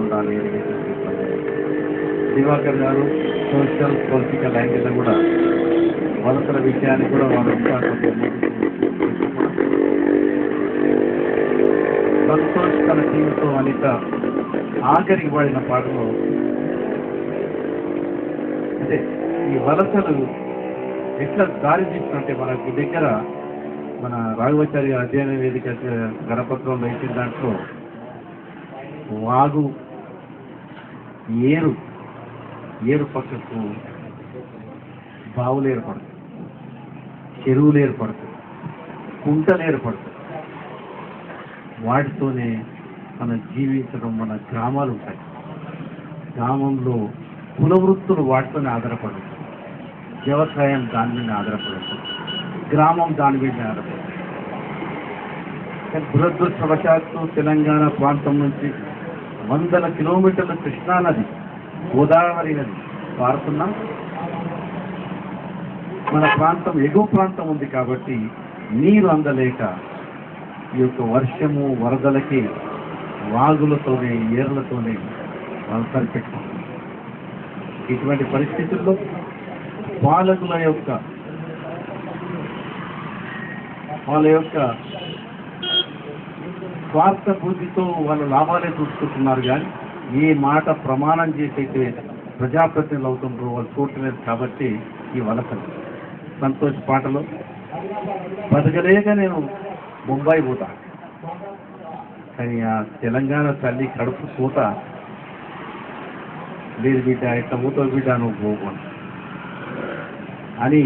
ఉండాలి. దివాకర్ గారు social political యాంగిల్లో కూడా వలసల విషయాన్ని కూడా వారు సంతోష్ తన టీంతో అనిత ఆఖరికి పడిన పాటలో అంటే ఈ వలసలు ఎట్లా దారి తీస్తున్నట్టే మనకు దగ్గర మన రాఘవాచార్య అధ్యయన వేదిక గణపత్రంలో ఇచ్చిన దాంట్లో వాగు ఏరు పక్కకు బావులు ఏర్పడతాయి, చెరువులు ఏర్పడతాయి, కుంటలు ఏర్పడతాయి. వాటితోనే మనం జీవించడం, మన గ్రామాలు ఉంటాయి. గ్రామంలో కుల వృత్తులు వాటితోనే ఆధారపడతాయి. వ్యవసాయం దాని మీద ఆధారపడుతుంది, గ్రామం దాని మీద ఆధారపడుతుంది. దురదృష్టవశాత్తు తెలంగాణ ప్రాంతం నుంచి 100 కిలోమీటర్ల కృష్ణానది, గోదావరి నది పారుతున్నాం. మన ప్రాంతం ఎగువ ప్రాంతం ఉంది కాబట్టి నీరు అందలేక ఈ యొక్క వర్షము వరదలకి వాగులతోనే ఏర్లతోనే వాళ్ళు సరిపెట్టుకుంటారు. ఇటువంటి పరిస్థితుల్లో పాలకుల యొక్క వాళ్ళ యొక్క స్వార్థ బుద్ధితో వాళ్ళ లాభాలే చూసుకుంటున్నారు. కానీ ఏ మాట ప్రమాణం చేసైతే ప్రజాప్రతినిధులు అవుతుంటారు వాళ్ళు చూడలేదు. కాబట్టి ఈ వలసలు సంతోష్ పాటలో బతకలేక నేను ముంబై పోతా, కానీ ఆ తెలంగాణ తల్లి కడుపు పూత లేదు బిడ్డ, ఇట్లా పోతావు బిడ్డ నువ్వు పోకుండా అని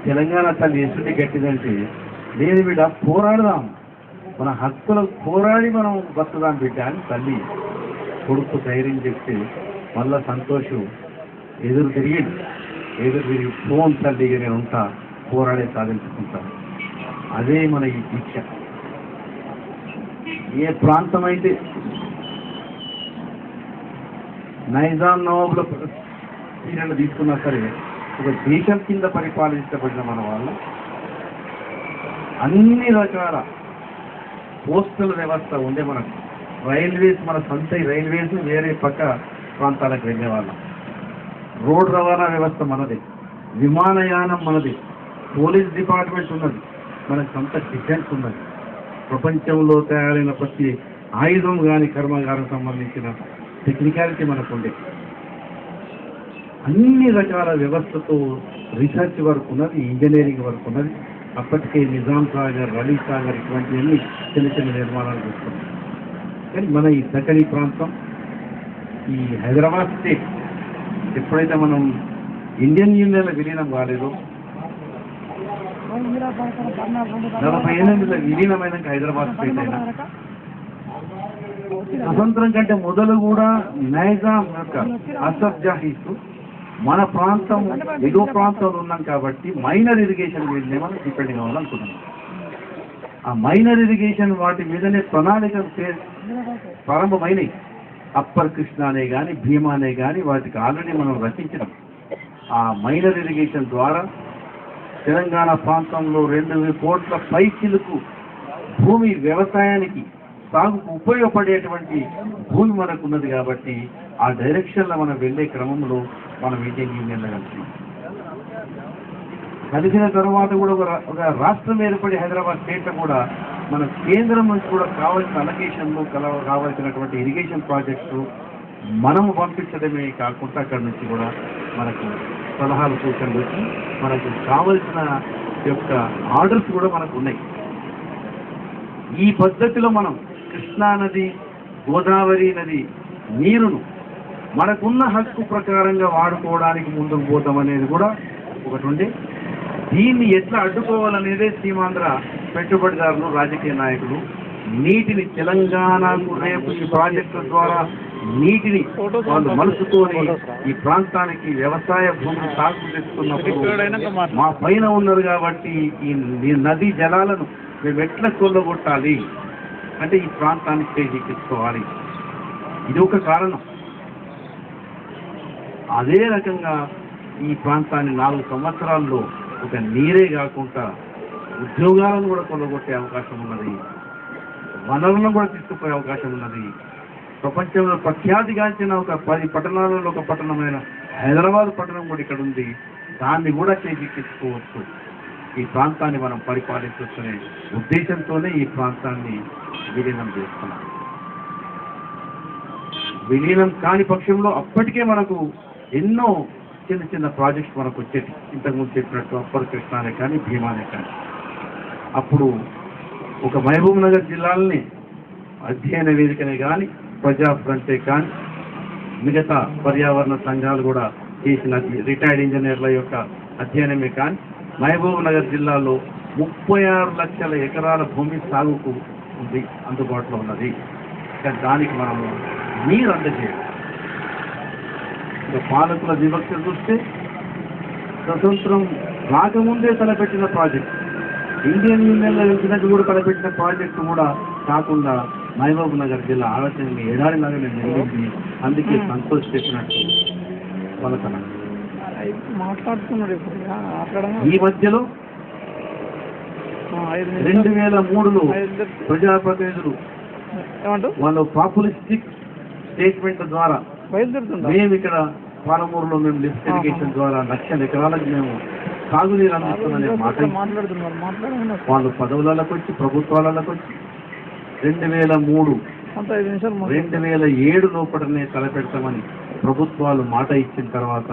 తెలంగాణ తల్లి ఎసుటి గట్టిదంటే లేదు బిడ్డ పోరాడదాం, మన హక్కులకు పోరాడి మనం బతుకుదాం బిడ్డ అని తల్లి కొడుకు ధైర్యం చెప్తే మళ్ళా సంతోషం ఎదురు తిరిగి ఫోన్ తల్లి నేను ఉంటా, పోరాడే సాధించుకుంటాను. అదే మన ఈ దీక్ష. ఏ ప్రాంతం అయితే నైజాం నవాబుల పీరియడ్ తీసుకున్నా సరే ఒక దేశం కింద పరిపాలించబడిన మన వాళ్ళు అన్ని రకాల పోస్టల్ వ్యవస్థ ఉండే మనకు. రైల్వేస్ మన సొంత రైల్వేస్ వేరే పక్క ప్రాంతాలకు వెళ్ళేవాళ్ళం. రోడ్ రవాణా వ్యవస్థ మనది, విమానయానం మనది, పోలీస్ డిపార్ట్మెంట్ ఉన్నది, మనకు సొంత డిఫెన్స్ ఉన్నది. ప్రపంచంలో తయారైన ప్రతి ఆయుధం కానీ కర్మాగారం సంబంధించిన టెక్నికాలిటీ మనకు ఉండే. అన్ని రకాల వ్యవస్థతో రీసెర్చ్ వర్క్ ఉన్నది, ఇంజనీరింగ్ వర్క్ ఉన్నది. అప్పటికే నిజాం సాగర్, అలీ సాగర్ ఇటువంటివన్నీ చిన్న చిన్న నిర్మాణాలు చేస్తున్నాం. కానీ మన ఈ దక్కని ప్రాంతం, ఈ హైదరాబాద్ స్టేట్ ఎప్పుడైతే మనం ఇండియన్ యూనియన్లో విలీనం కాలేదో 48లో విలీనమైనాక హైదరాబాద్ స్టేట్ అయినా స్వతంత్రం కంటే మొదలు కూడా నైజాం యొక్క అసఫ్ జాహీస్ మన ప్రాంతం ఎగువ ప్రాంతంలో ఉన్నాం కాబట్టి మైనర్ ఇరిగేషన్ మీద మనం డిపెండింగ్ అవ్వాలనుకున్నాం. ఆ మైనర్ ఇరిగేషన్ వాటి మీదనే ప్రణాళికలు ప్రారంభమైనవి. అప్పర్ కృష్ణ అనే కానీ భీమా అనే కానీ వాటికి ఆల్రెడీ మనం రచించినాం. ఆ మైనర్ ఇరిగేషన్ ద్వారా తెలంగాణ ప్రాంతంలో 2,000 కోట్ల పైచిలకు భూమి వ్యవసాయానికి సాగుకు ఉపయోగపడేటువంటి భూమి మనకు ఉన్నది. కాబట్టి ఆ డైరెక్షన్లో మనం వెళ్ళే క్రమంలో మనం ఇండియన్ యూనియన్లో కలిసిన తర్వాత కూడా ఒక రాష్ట్రం ఏర్పడి హైదరాబాద్ స్టేట్లో కూడా మన కేంద్రం నుంచి కూడా కావాల్సిన అలొకేషన్లు కావాల్సినటువంటి ఇరిగేషన్ ప్రాజెక్ట్స్ మనము పంపించడమే కాకుండా అక్కడి నుంచి కూడా మనకు సలహాలు సూచనలు వచ్చి మనకు కావలసిన యొక్క ఆర్డర్స్ కూడా మనకు ఉన్నాయి. ఈ పద్ధతిలో మనం కృష్ణానది, గోదావరి నది నీరును మనకున్న హక్కు ప్రకారంగా వాడుకోవడానికి ముందుకు పోతామనేది కూడా ఒకటి ఉండే. దీన్ని ఎట్లా అడ్డుకోవాలనేదే సీమాంధ్ర పెట్టుబడిదారులు, రాజకీయ నాయకులు నీటిని తెలంగాణకు రేపు ఈ ప్రాజెక్టుల ద్వారా నీటిని వాళ్ళు మలుచుకొని ఈ ప్రాంతానికి వ్యవసాయ భూమిని సాగు చేస్తున్నప్పుడు మా పైన ఉన్నారు కాబట్టి ఈ నదీ జలాలను మేము ఎట్లా కొల్లగొట్టాలి అంటే ఈ ప్రాంతానికి చేజిక్కించుకోవాలి. ఇది ఒక కారణం. అదే రకంగా ఈ ప్రాంతాన్ని 4 సంవత్సరాల్లో ఒక నీరే కాకుండా ఉద్యోగాలను కూడా కొల్లగొట్టే అవకాశం ఉన్నది, వనరులను కూడా తీసుకుపోయే అవకాశం ఉన్నది. ప్రపంచంలో ప్రఖ్యాతిగాంచిన ఒక 10 పట్టణాలలో ఒక పట్టణమైన హైదరాబాద్ పట్టణం కూడా ఇక్కడ ఉంది. దాన్ని కూడా చేజిక్కించుకోవచ్చు. ఈ ప్రాంతాన్ని మనం పరిపాలించవచ్చనే ఉద్దేశంతోనే ఈ ప్రాంతాన్ని విలీనం చేస్తున్నాం. విలీనం కాని పక్షంలో అప్పటికే మనకు ఎన్నో చిన్న చిన్న ప్రాజెక్ట్స్ మనకు వచ్చేది. ఇంతకుముందు చెప్పినట్టు అప్పర్ కృష్ణానే కానీ భీమానే కానీ. అప్పుడు ఒక మహబూబ్ నగర్ జిల్లాలని అధ్యయన వేదికనే కానీ ప్రజా ఫ్రంటే కానీ మిగతా పర్యావరణ సంఘాలు కూడా చేసిన రిటైర్డ్ ఇంజనీర్ల యొక్క అధ్యయనమే కానీ మహబూబ్ నగర్ జిల్లాలో 36 లక్షల ఎకరాల భూమి సాగుకు ఉంది, అందుబాటులో ఉన్నది. కానీ దానికి మనము నీరు అందజేయాలి. పాలకుల వివక్ష చూస్తే స్వతంత్రం రాకముందే తలపెట్టిన ప్రాజెక్ట్, ఇండియన్ యూనియన్లో వెళ్తున్నట్టు కూడా తలపెట్టిన ప్రాజెక్టు కూడా కాకుండా మహబూబ్ నగర్ జిల్లా ఆలోచనని ఎడారిలాగా జరిగింది. అందుకే సంతోష్ చెప్పినట్టు పలకన మాట్లాడుతున్నాడు. ఈ మధ్యలో 2003లో ప్రజాప్రతినిధులు వాళ్ళ పాపులిస్టిక్ స్టేట్మెంట్ ద్వారా మేము ఇక్కడ పాలమూరులో మేము లిఫ్ట్ ఇరిగేషన్ ద్వారా 1 లక్షల ఎకరాలకు మేము సాగునీరు అందిస్తున్నామని మాట్లాడుతున్నారు. వాళ్ళు పదవులకు వచ్చి ప్రభుత్వాలకు వచ్చి 2003 2007 లోపలనే తలపెడతామని ప్రభుత్వాలు మాట ఇచ్చిన తర్వాత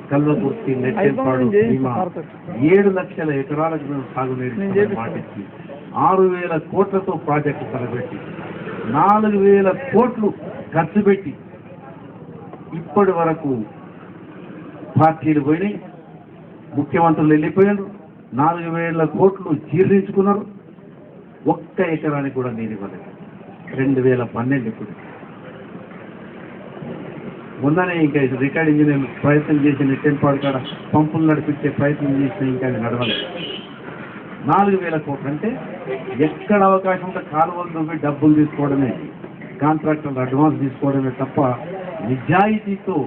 కల్వకుర్తి నెట్టెంపాడు 7 లక్షల ఎకరాలకు మేము సాగునీరు మాట ఇచ్చి 6,000 కోట్లతో ప్రాజెక్టు తలపెట్టి 4,000 కోట్లు ఖర్చు పెట్టి ఇప్పటి వరకు పార్టీలు పోయినాయి, ముఖ్యమంత్రులు వెళ్ళిపోయారు, 4,000 కోట్లు జీర్ణించుకున్నారు. 1 ఎకరానికి కూడా నీరు ఇవ్వలేదు. 2012 ఇప్పుడు మొన్ననే ఇంకా రిటైర్డ్ ఇంజనీర్ ప్రయత్నం చేసి నెట్టెంపాడు కాడ పంపులు నడిపించే ప్రయత్నం చేసిన ఇంకా నడవలేదు. 4,000 కోట్లు అంటే ఎక్కడ అవకాశం ఉంటే కాలువలు దొరికి డబ్బులు తీసుకోవడమే, కాంట్రాక్టర్లు అడ్వాన్స్ తీసుకోవడమే తప్ప నిజాయితీతో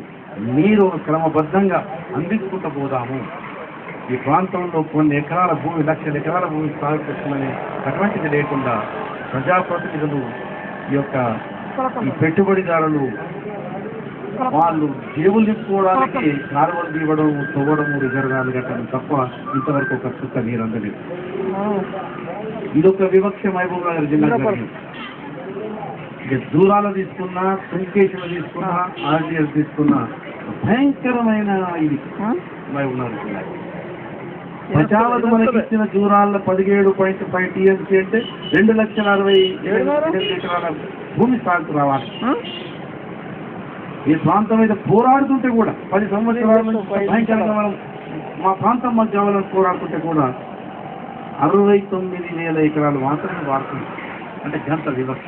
నీరు క్రమబద్ధంగా అందించుకుంటూ పోదాము. ఈ ప్రాంతంలో కొన్ని ఎకరాల భూమి 1 లక్షల ఎకరాల భూమి సాగు చేస్తుందని అటువంటిది లేకుండా ప్రజాప్రతినిధులు ఈ పెట్టుబడిదారులు వాళ్ళు జేబులు నింపుకోవడానికి కాలువలు తీయడం, తవ్వడము, రిజర్వాయర్లు కట్టడం తప్ప ఇంతవరకు ఒక చుక్క నీరు అందలేదు. ఇదొక వివక్ష మహబూబ్ నగర్ జిల్లా. దూరాలు తీసుకున్నా, సుంకేశ్వరం తీసుకున్నా, ఆర్టీఎస్ తీసుకున్నా భయంకరమైన ఇది మహబూబ్ నగర్ జిల్లా. ప్రజావతి మనకి ఇచ్చిన దూరాల్లో 17.5 టీఎంసీ అంటే 2,60,000 ఎకరాల భూమి సాగు రావాలి. ఈ ప్రాంతం మీద పోరాడుతుంటే కూడా 10 సంవత్సరాల నుంచి భయంకరంగా మనం మా ప్రాంతం మాకు కావాలని పోరాడుతుంటే కూడా 69,000 ఎకరాలు మాత్రమే వాడుతుంది. అంటే గంట వివక్ష.